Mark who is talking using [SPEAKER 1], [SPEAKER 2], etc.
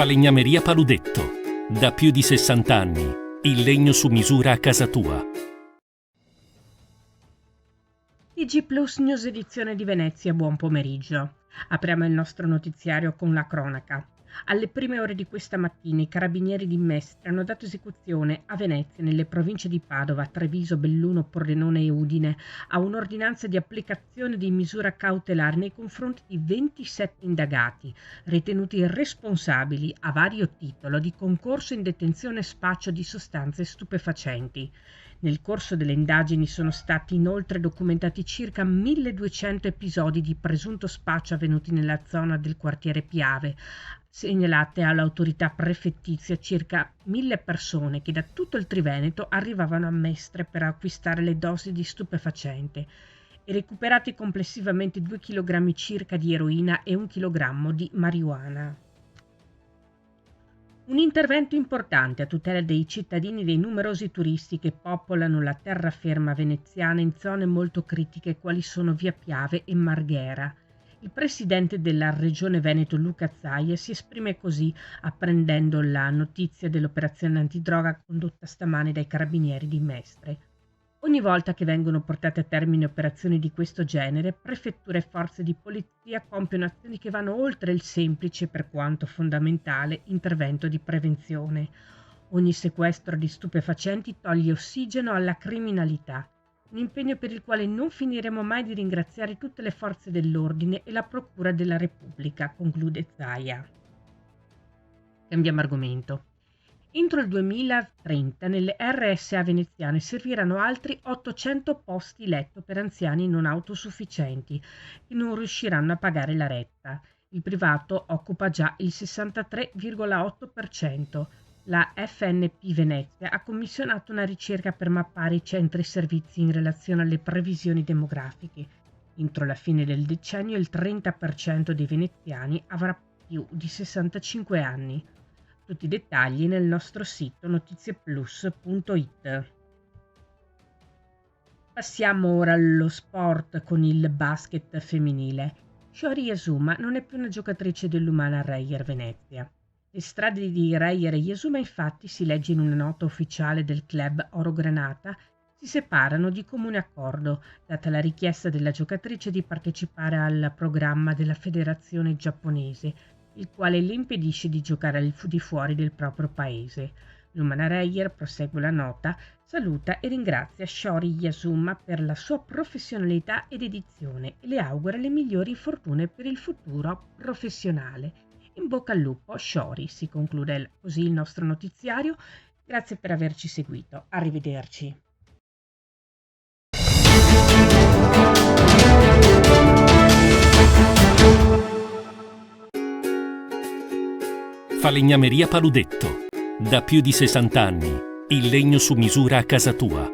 [SPEAKER 1] Falegnameria Paludetto. Da più di 60 anni. Il legno su misura a casa tua.
[SPEAKER 2] TG Plus News edizione di Venezia, buon pomeriggio. Apriamo il nostro notiziario con la cronaca. Alle prime ore di questa mattina i carabinieri di Mestre hanno dato esecuzione a Venezia, nelle province di Padova, Treviso, Belluno, Pordenone e Udine, a un'ordinanza di applicazione di misura cautelare nei confronti di 27 indagati, ritenuti responsabili a vario titolo di concorso in detenzione e spaccio di sostanze stupefacenti. Nel corso delle indagini sono stati inoltre documentati circa 1200 episodi di presunto spaccio avvenuti nella zona del quartiere Piave, segnalate all'autorità prefettizia circa 1000 persone che da tutto il Triveneto arrivavano a Mestre per acquistare le dosi di stupefacente e recuperati complessivamente 2 kg circa di eroina e 1 chilogrammo di marijuana. Un intervento importante a tutela dei cittadini e dei numerosi turisti che popolano la terraferma veneziana in zone molto critiche quali sono Via Piave e Marghera. Il presidente della Regione Veneto Luca Zaia si esprime così, apprendendo la notizia dell'operazione antidroga condotta stamane dai carabinieri di Mestre. Ogni volta che vengono portate a termine operazioni di questo genere, prefetture e forze di polizia compiono azioni che vanno oltre il semplice, per quanto fondamentale, intervento di prevenzione. Ogni sequestro di stupefacenti toglie ossigeno alla criminalità, un impegno per il quale non finiremo mai di ringraziare tutte le forze dell'ordine e la Procura della Repubblica, conclude Zaia. Cambiamo argomento. Entro il 2030 nelle RSA veneziane serviranno altri 800 posti letto per anziani non autosufficienti che non riusciranno a pagare la retta. Il privato occupa già il 63,8%. La FNP Venezia ha commissionato una ricerca per mappare i centri e servizi in relazione alle previsioni demografiche. Entro la fine del decennio il 30% dei veneziani avrà più di 65 anni. Tutti i dettagli nel nostro sito notizieplus.it. Passiamo ora allo sport con il basket femminile. Shiori Azuma non è più una giocatrice dell'Umana Reyer Venezia. Le strade di Reyer e Yazuma, infatti, si legge in una nota ufficiale del club Oro Granata, si separano di comune accordo, data la richiesta della giocatrice di partecipare al programma della federazione giapponese, il quale le impedisce di giocare al di fuori del proprio paese. L'Umana Reyer, prosegue la nota, saluta e ringrazia Shiori Yazuma per la sua professionalità e dedizione e le augura le migliori fortune per il futuro professionale. In bocca al lupo, Shiori, si conclude così il nostro notiziario. Grazie per averci seguito. Arrivederci.
[SPEAKER 1] Falegnameria Paludetto. Da più di 60 anni. Il legno su misura a casa tua.